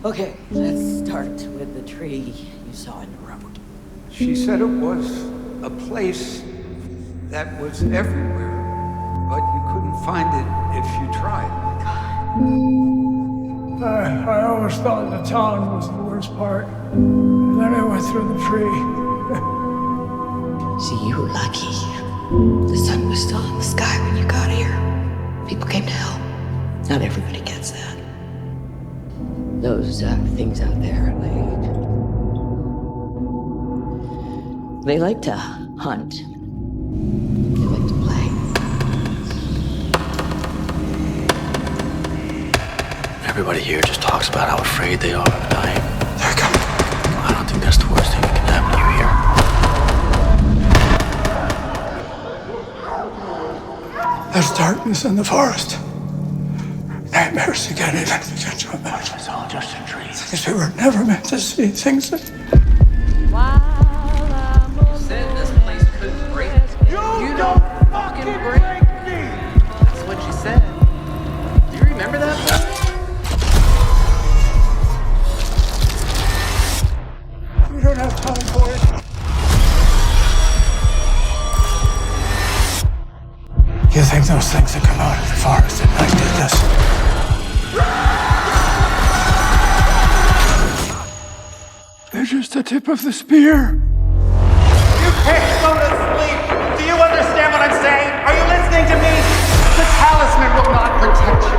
Okay, let's start with the tree you saw in the road. She said it was a place that was everywhere, but you couldn't find it if you tried. I always thought the town was the worst part. And then I went through the tree. See, you were lucky. The sun was still in the sky when you got here. People came to help. Not everybody gets that. Those things out there, they like to hunt. They like to play. Everybody here just talks about how afraid they are of dying. They're coming. I don't think that's the worst thing that can happen to you here. There's darkness in the forest. Nightmares you can't even begin to imagine. It's all just a dream. Things we were never meant to see. Things that... You said this place couldn't break you. You don't fucking break me. That's what you said. Do you remember that? We don't have time for it. You think those things that come out of the forest at night did this? They're just the tip of the spear. You can't go to sleep! Do you understand what I'm saying? Are you listening to me? The talisman will not protect you.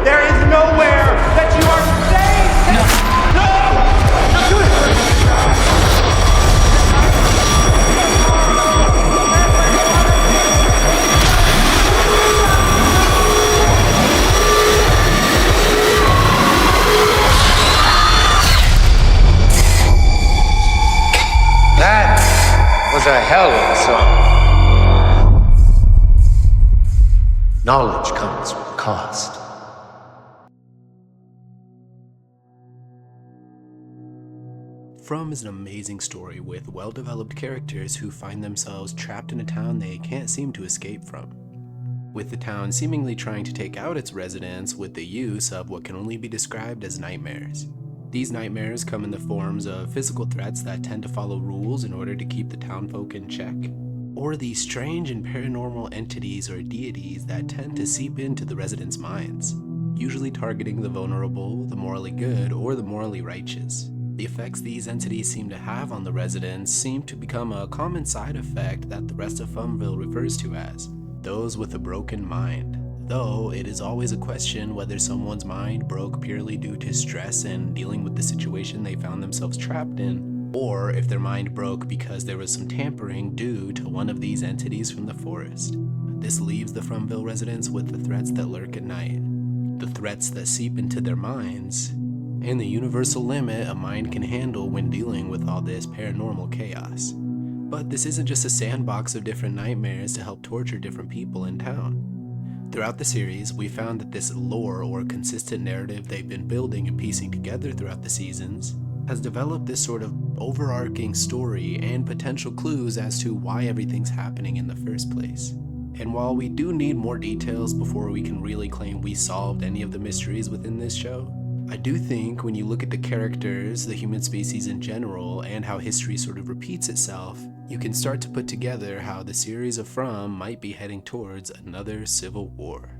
There is nowhere that you are safe! No! Do it! That was a hell of a song. Knowledge comes with a cost. From is an amazing story with well-developed characters who find themselves trapped in a town they can't seem to escape from. With the town seemingly trying to take out its residents with the use of what can only be described as nightmares. These nightmares come in the forms of physical threats that tend to follow rules in order to keep the townfolk in check, or these strange and paranormal entities or deities that tend to seep into the residents' minds, usually targeting the vulnerable, the morally good, or the morally righteous. The effects these entities seem to have on the residents seem to become a common side effect that the rest of Fromville refers to as those with a broken mind. Though it is always a question whether someone's mind broke purely due to stress and dealing with the situation they found themselves trapped in, or if their mind broke because there was some tampering due to one of these entities from the forest. This leaves the Fromville residents with the threats that lurk at night, the threats that seep into their minds, and the universal limit a mind can handle when dealing with all this paranormal chaos. But this isn't just a sandbox of different nightmares to help torture different people in town. Throughout the series, we found that this lore or consistent narrative they've been building and piecing together throughout the seasons has developed this sort of overarching story and potential clues as to why everything's happening in the first place. And while we do need more details before we can really claim we solved any of the mysteries within this show, I do think when you look at the characters, the human species in general, and how history sort of repeats itself, you can start to put together how the series of From might be heading towards another civil war.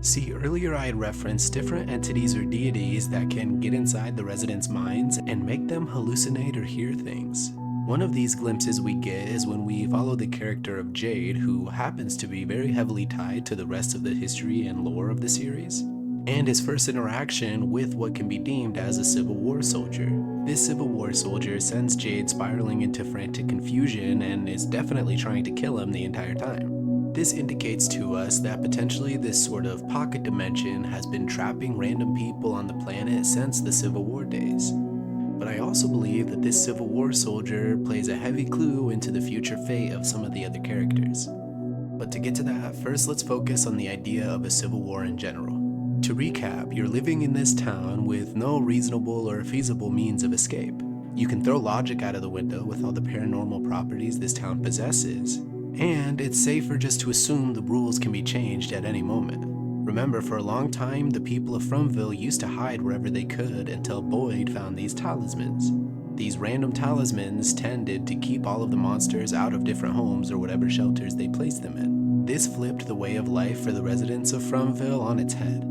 See, earlier I had referenced different entities or deities that can get inside the residents' minds and make them hallucinate or hear things. One of these glimpses we get is when we follow the character of Jade, who happens to be very heavily tied to the rest of the history and lore of the series, and his first interaction with what can be deemed as a Civil War soldier. This Civil War soldier sends Jade spiraling into frantic confusion and is definitely trying to kill him the entire time. This indicates to us that potentially this sort of pocket dimension has been trapping random people on the planet since the Civil War days. But I also believe that this Civil War soldier plays a heavy clue into the future fate of some of the other characters. But to get to that, first let's focus on the idea of a civil war in general. To recap, you're living in this town with no reasonable or feasible means of escape. You can throw logic out of the window with all the paranormal properties this town possesses, and it's safer just to assume the rules can be changed at any moment. Remember, for a long time, the people of Fromville used to hide wherever they could until Boyd found these talismans. These random talismans tended to keep all of the monsters out of different homes or whatever shelters they placed them in. This flipped the way of life for the residents of Fromville on its head.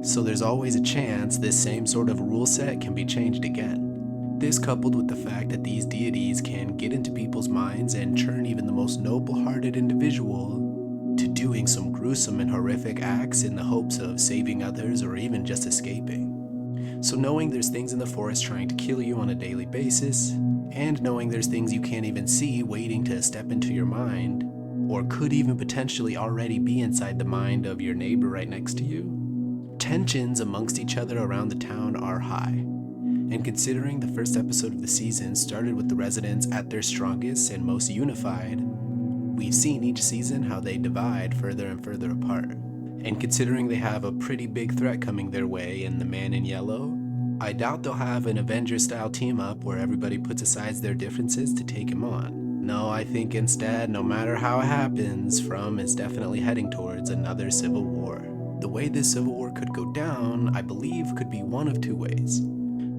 So there's always a chance this same sort of rule set can be changed again. This, coupled with the fact that these deities can get into people's minds and turn even the most noble-hearted individual to doing some gruesome and horrific acts in the hopes of saving others or even just escaping. So knowing there's things in the forest trying to kill you on a daily basis, and knowing there's things you can't even see waiting to step into your mind, or could even potentially already be inside the mind of your neighbor right next to you, tensions amongst each other around the town are high. And considering the first episode of the season started with the residents at their strongest and most unified, we've seen each season how they divide further and further apart. And considering they have a pretty big threat coming their way in the Man in Yellow, I doubt they'll have an Avenger-style team-up where everybody puts aside their differences to take him on. No, I think instead, no matter how it happens, From is definitely heading towards another civil war. The way this civil war could go down, I believe, could be one of two ways.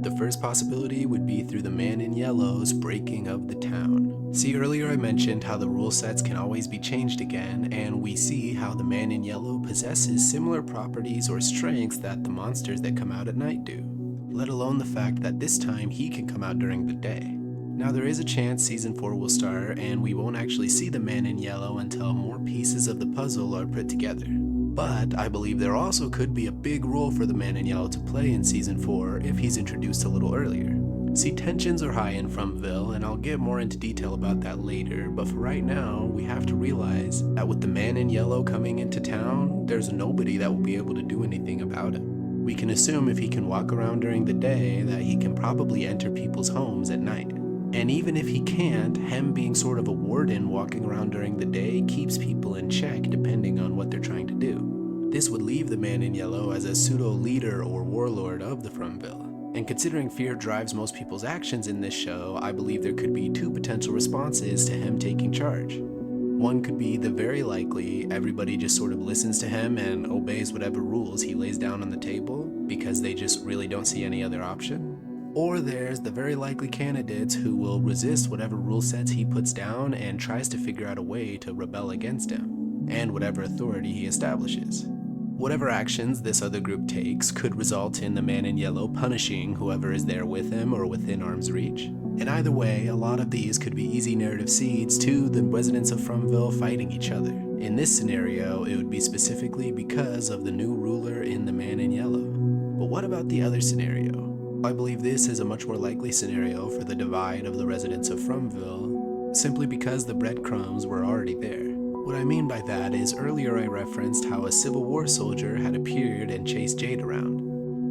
The first possibility would be through the Man in Yellow's breaking of the town. See, earlier I mentioned how the rule sets can always be changed again, and we see how the Man in Yellow possesses similar properties or strengths that the monsters that come out at night do, let alone the fact that this time he can come out during the day. Now there is a chance season 4 will start and we won't actually see the Man in Yellow until more pieces of the puzzle are put together. But I believe there also could be a big role for the Man in Yellow to play in Season 4 if he's introduced a little earlier. See, tensions are high in Fromville, and I'll get more into detail about that later, but for right now, we have to realize that with the Man in Yellow coming into town, there's nobody that will be able to do anything about it. We can assume if he can walk around during the day, that he can probably enter people's homes at night. And even if he can't, him being sort of a warden walking around during the day keeps people in check depending on what they're trying to do. This would leave the Man in Yellow as a pseudo-leader or warlord of the Fromville. And considering fear drives most people's actions in this show, I believe there could be two potential responses to him taking charge. One could be the very likely everybody just sort of listens to him and obeys whatever rules he lays down on the table because they just really don't see any other option. Or there's the very likely candidates who will resist whatever rule sets he puts down and tries to figure out a way to rebel against him, and whatever authority he establishes. Whatever actions this other group takes could result in the Man in Yellow punishing whoever is there with him or within arm's reach. And either way, a lot of these could be easy narrative seeds to the residents of Fromville fighting each other. In this scenario, it would be specifically because of the new ruler in the Man in Yellow. But what about the other scenario? I believe this is a much more likely scenario for the divide of the residents of Fromville, simply because the breadcrumbs were already there. What I mean by that is earlier I referenced how a Civil War soldier had appeared and chased Jade around.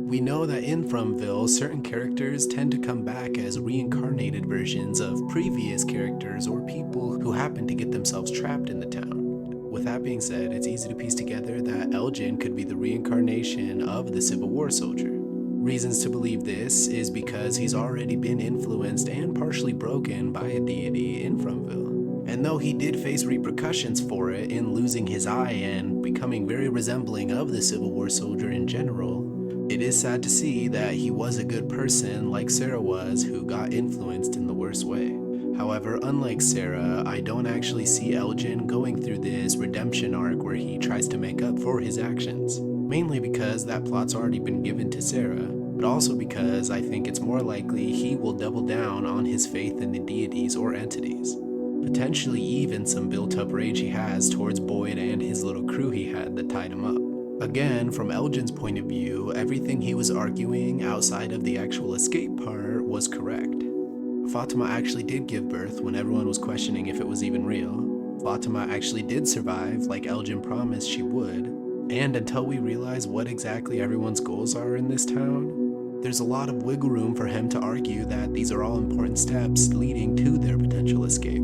We know that in Fromville, certain characters tend to come back as reincarnated versions of previous characters or people who happen to get themselves trapped in the town. With that being said, it's easy to piece together that Elgin could be the reincarnation of the Civil War soldier. Reasons to believe this is because he's already been influenced and partially broken by a deity in Fromville. And though he did face repercussions for it in losing his eye and becoming very resembling of the Civil War soldier in general, it is sad to see that he was a good person like Sarah was, who got influenced in the worst way. However, unlike Sarah, I don't actually see Elgin going through this redemption arc where he tries to make up for his actions. Mainly because that plot's already been given to Sarah, but also because I think it's more likely he will double down on his faith in the deities or entities. Potentially even some built-up rage he has towards Boyd and his little crew he had that tied him up. Again, from Elgin's point of view, everything he was arguing outside of the actual escape part was correct. Fatima actually did give birth when everyone was questioning if it was even real. Fatima actually did survive like Elgin promised she would. And until we realize what exactly everyone's goals are in this town, there's a lot of wiggle room for him to argue that these are all important steps leading to their potential escape.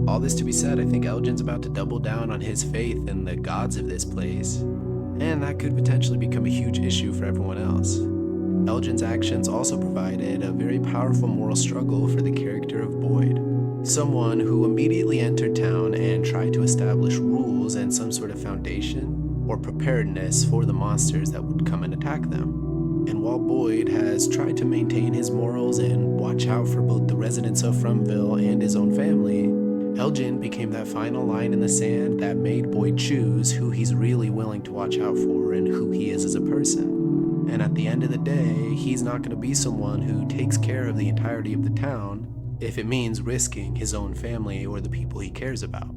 All this to be said, I think Elgin's about to double down on his faith in the gods of this place, and that could potentially become a huge issue for everyone else. Elgin's actions also provided a very powerful moral struggle for the character of Boyd, someone who immediately entered town and tried to establish rules and some sort of foundation, or preparedness for the monsters that would come and attack them. And while Boyd has tried to maintain his morals and watch out for both the residents of Fromville and his own family, Elgin became that final line in the sand that made Boyd choose who he's really willing to watch out for and who he is as a person. And at the end of the day, he's not going to be someone who takes care of the entirety of the town if it means risking his own family or the people he cares about.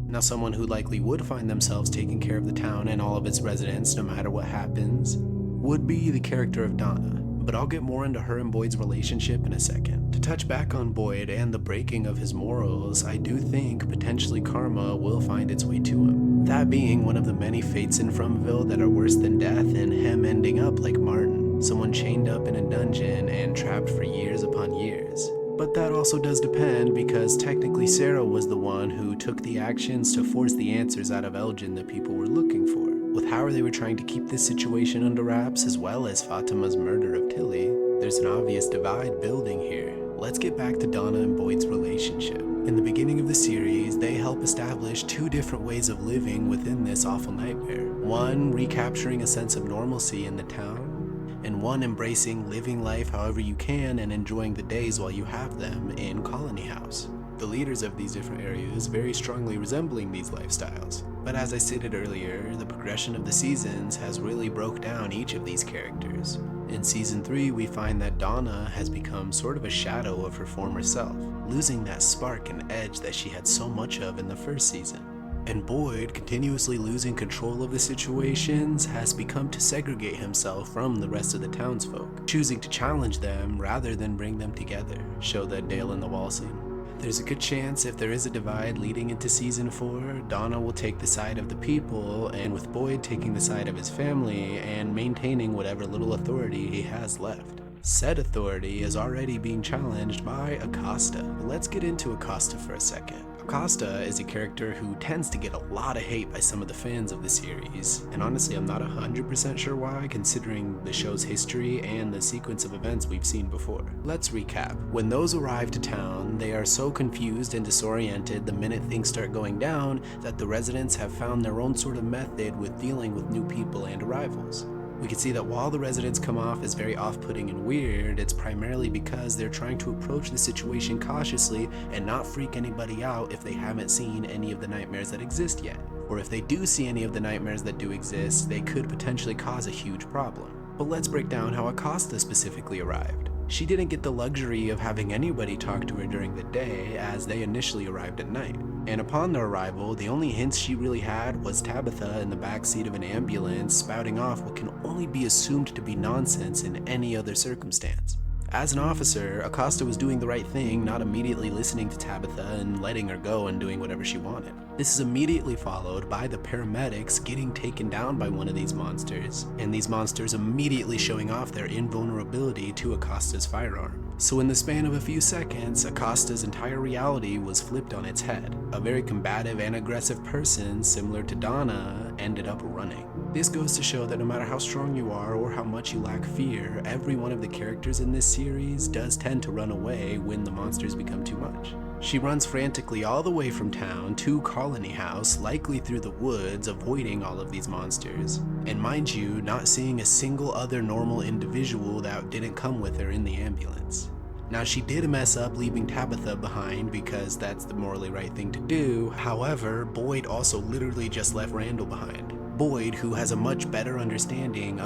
Now, someone who likely would find themselves taking care of the town and all of its residents no matter what happens would be the character of Donna, but I'll get more into her and Boyd's relationship in a second. To touch back on Boyd and the breaking of his morals, I do think potentially karma will find its way to him. That being one of the many fates in Fromville that are worse than death, and him ending up like Martin, someone chained up in a dungeon and trapped for years upon years. But that also does depend, because technically Sarah was the one who took the actions to force the answers out of Elgin that people were looking for. With how they were trying to keep this situation under wraps, as well as Fatima's murder of Tilly, there's an obvious divide building here. Let's get back to Donna and Boyd's relationship. In the beginning of the series, they help establish two different ways of living within this awful nightmare. One, recapturing a sense of normalcy in the town, and one embracing living life however you can and enjoying the days while you have them in Colony House. The leaders of these different areas very strongly resembling these lifestyles. But as I stated earlier, the progression of the seasons has really broke down each of these characters. In season 3, we find that Donna has become sort of a shadow of her former self, losing that spark and edge that she had so much of in the first season. And Boyd, continuously losing control of the situations, has begun to segregate himself from the rest of the townsfolk, choosing to challenge them rather than bring them together. Show that Dale in the Wall scene. There's a good chance if there is a divide leading into season 4, Donna will take the side of the people, and with Boyd taking the side of his family and maintaining whatever little authority he has left. Said authority is already being challenged by Acosta. Let's get into Acosta for a second. Acosta is a character who tends to get a lot of hate by some of the fans of the series, and honestly I'm not 100% sure why, considering the show's history and the sequence of events we've seen before. Let's recap. When those arrive to town, they are so confused and disoriented the minute things start going down that the residents have found their own sort of method with dealing with new people and arrivals. We can see that while the residents come off as very off-putting and weird, it's primarily because they're trying to approach the situation cautiously and not freak anybody out if they haven't seen any of the nightmares that exist yet. Or if they do see any of the nightmares that do exist, they could potentially cause a huge problem. But let's break down how Acosta specifically arrived. She didn't get the luxury of having anybody talk to her during the day, as they initially arrived at night. And upon their arrival, the only hints she really had was Tabitha in the backseat of an ambulance spouting off what can only be assumed to be nonsense in any other circumstance. As an officer, Acosta was doing the right thing, not immediately listening to Tabitha and letting her go and doing whatever she wanted. This is immediately followed by the paramedics getting taken down by one of these monsters, and these monsters immediately showing off their invulnerability to Acosta's firearm. So in the span of a few seconds, Acosta's entire reality was flipped on its head. A very combative and aggressive person, similar to Donna, ended up running. This goes to show that no matter how strong you are or how much you lack fear, every one of the characters in this series does tend to run away when the monsters become too much. She runs frantically all the way from town to Colony House, likely through the woods, avoiding all of these monsters. And mind you, not seeing a single other normal individual that didn't come with her in the ambulance. Now, she did mess up leaving Tabitha behind because that's the morally right thing to do. However, Boyd also literally just left Randall behind. Boyd, who has a much better understanding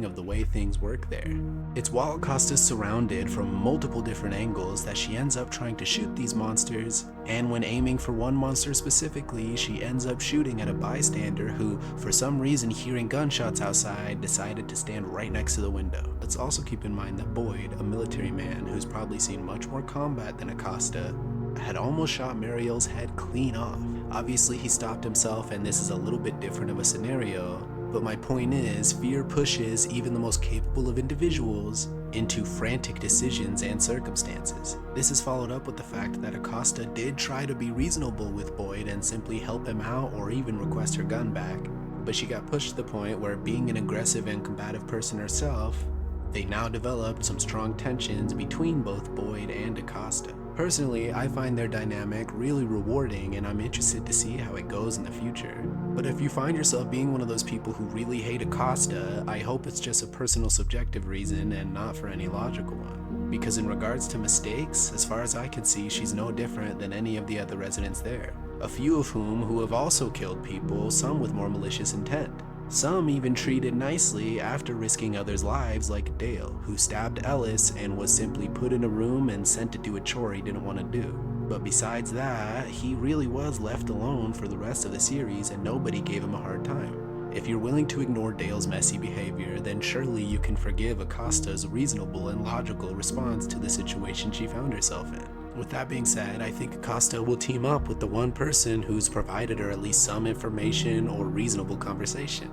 of the way things work there. It's while Acosta's surrounded from multiple different angles that she ends up trying to shoot these monsters, and when aiming for one monster specifically, she ends up shooting at a bystander who, for some reason hearing gunshots outside, decided to stand right next to the window. Let's also keep in mind that Boyd, a military man who's probably seen much more combat than Acosta, had almost shot Mariel's head clean off. Obviously he stopped himself, and this is a little bit different of a scenario, but my point is, fear pushes even the most capable of individuals into frantic decisions and circumstances. This is followed up with the fact that Acosta did try to be reasonable with Boyd and simply help him out or even request her gun back, but she got pushed to the point where, being an aggressive and combative person herself, they now developed some strong tensions between both Boyd and Acosta. Personally, I find their dynamic really rewarding and I'm interested to see how it goes in the future. But if you find yourself being one of those people who really hate Acosta, I hope it's just a personal subjective reason and not for any logical one. Because in regards to mistakes, as far as I can see, she's no different than any of the other residents there. A few of whom have also killed people, some with more malicious intent. Some even treated nicely after risking others' lives, like Dale, who stabbed Ellis and was simply put in a room and sent to do a chore he didn't want to do. But besides that, he really was left alone for the rest of the series and nobody gave him a hard time. If you're willing to ignore Dale's messy behavior, then surely you can forgive Acosta's reasonable and logical response to the situation she found herself in. With that being said, I think Acosta will team up with the one person who's provided her at least some information or reasonable conversation,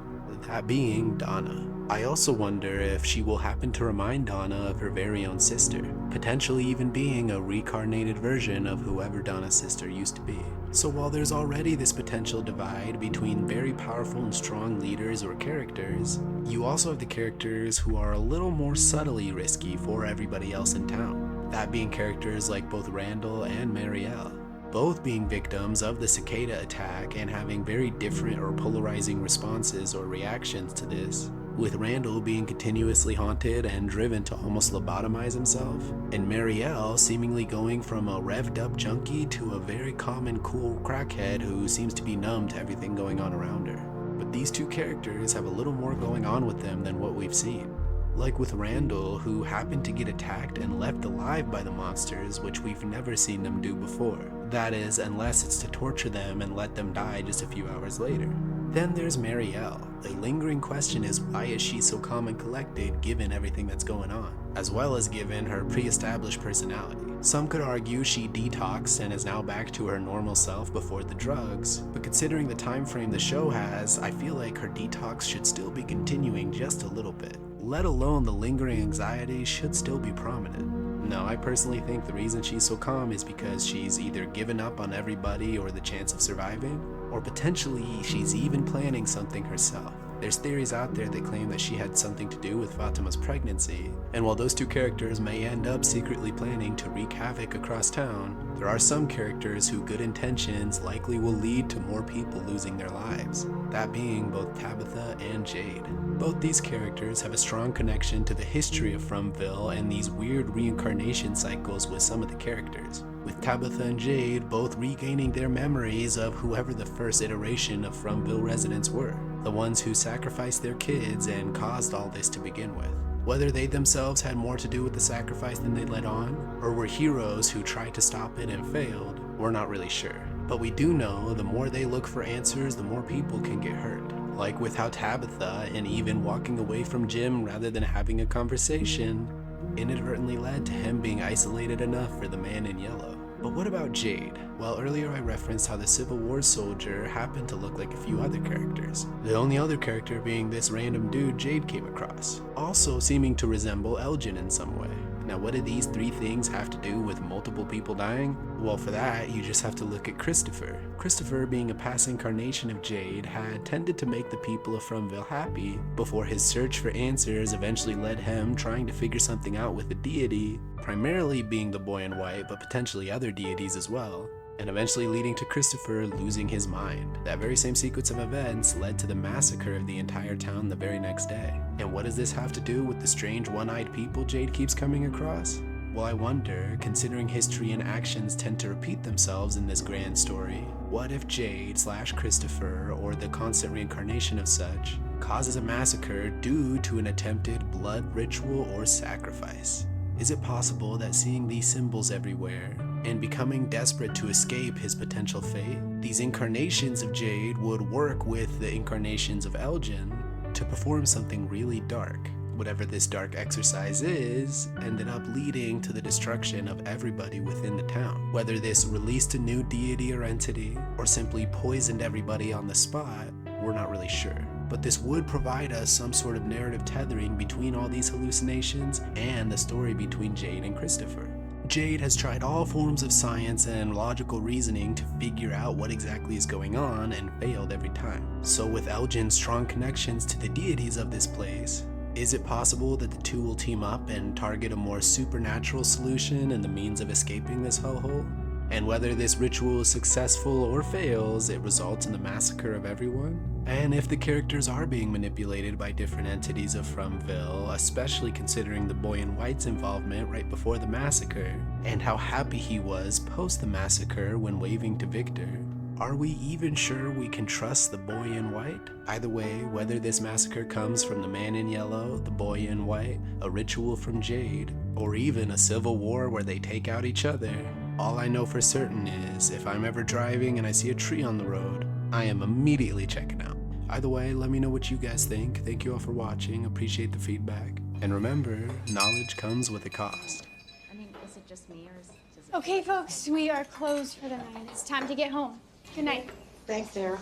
that being Donna. I also wonder if she will happen to remind Donna of her very own sister, potentially even being a reincarnated version of whoever Donna's sister used to be. So while there's already this potential divide between very powerful and strong leaders or characters, you also have the characters who are a little more subtly risky for everybody else in town. That being characters like both Randall and Marielle, both being victims of the cicada attack and having very different or polarizing responses or reactions to this, with Randall being continuously haunted and driven to almost lobotomize himself, and Marielle seemingly going from a revved up junkie to a very calm and cool crackhead who seems to be numb to everything going on around her. But these two characters have a little more going on with them than what we've seen. Like with Randall, who happened to get attacked and left alive by the monsters, which we've never seen them do before. That is, unless it's to torture them and let them die just a few hours later. Then there's Marielle. The lingering question is, why is she so calm and collected given everything that's going on, as well as given her pre-established personality? Some could argue she detoxed and is now back to her normal self before the drugs, but considering the time frame the show has, I feel like her detox should still be continuing just a little bit, let alone the lingering anxiety should still be prominent. No, I personally think the reason she's so calm is because she's either given up on everybody or the chance of surviving, or potentially she's even planning something herself. There's theories out there that claim that she had something to do with Fatima's pregnancy, and while those two characters may end up secretly planning to wreak havoc across town, there are some characters whose good intentions likely will lead to more people losing their lives, that being both Tabitha and Jade. Both these characters have a strong connection to the history of Fromville and these weird reincarnation cycles with some of the characters, with Tabitha and Jade both regaining their memories of whoever the first iteration of Fromville residents were, the ones who sacrificed their kids and caused all this to begin with. Whether they themselves had more to do with the sacrifice than they let on, or were heroes who tried to stop it and failed, we're not really sure. But we do know the more they look for answers, the more people can get hurt. Like with how Tabitha, and even walking away from Jim rather than having a conversation, inadvertently led to him being isolated enough for the man in yellow. But what about Jade? Well, earlier I referenced how the Civil War soldier happened to look like a few other characters, the only other character being this random dude Jade came across, also seeming to resemble Elgin in some way. Now, what do these three things have to do with multiple people dying? Well, for that, you just have to look at Christopher. Christopher, being a past incarnation of Jade, had tended to make the people of Fromville happy before his search for answers eventually led him trying to figure something out with the deity, primarily being the boy in white, but potentially other deities as well, and eventually leading to Christopher losing his mind. That very same sequence of events led to the massacre of the entire town the very next day. And what does this have to do with the strange one-eyed people Jade keeps coming across? Well, I wonder, considering history and actions tend to repeat themselves in this grand story, what if Jade/Christopher, or the constant reincarnation of such, causes a massacre due to an attempted blood ritual or sacrifice? Is it possible that seeing these symbols everywhere, and becoming desperate to escape his potential fate, these incarnations of Jade would work with the incarnations of Elgin to perform something really dark? Whatever this dark exercise is, ended up leading to the destruction of everybody within the town. Whether this released a new deity or entity, or simply poisoned everybody on the spot, we're not really sure. But this would provide us some sort of narrative tethering between all these hallucinations and the story between Jade and Christopher. Jade has tried all forms of science and logical reasoning to figure out what exactly is going on and failed every time. So with Elgin's strong connections to the deities of this place, Is it possible that the two will team up and target a more supernatural solution and the means of escaping this hellhole? And whether this ritual is successful or fails, it results in the massacre of everyone? And if the characters are being manipulated by different entities of Fromville, especially considering the boy in white's involvement right before the massacre, and how happy he was post the massacre when waving to Victor, are we even sure we can trust the boy in white? Either way, whether this massacre comes from the man in yellow, the boy in white, a ritual from Jade, or even a civil war where they take out each other, all I know for certain is if I'm ever driving and I see a tree on the road, I am immediately checking out. Either way, let me know what you guys think. Thank you all for watching. Appreciate the feedback. And remember, knowledge comes with a cost. I mean, is it just me or does it... Okay, folks, we are closed for the night. It's time to get home. Good night. Thanks, Sarah.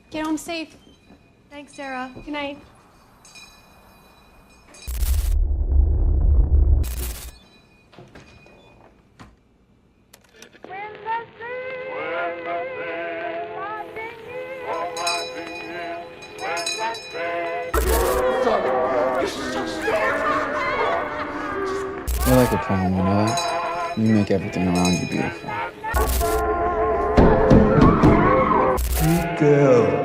Get home safe. Thanks, Sarah. Good night. You're like a prom, you know that? You make everything around you beautiful. Good girl.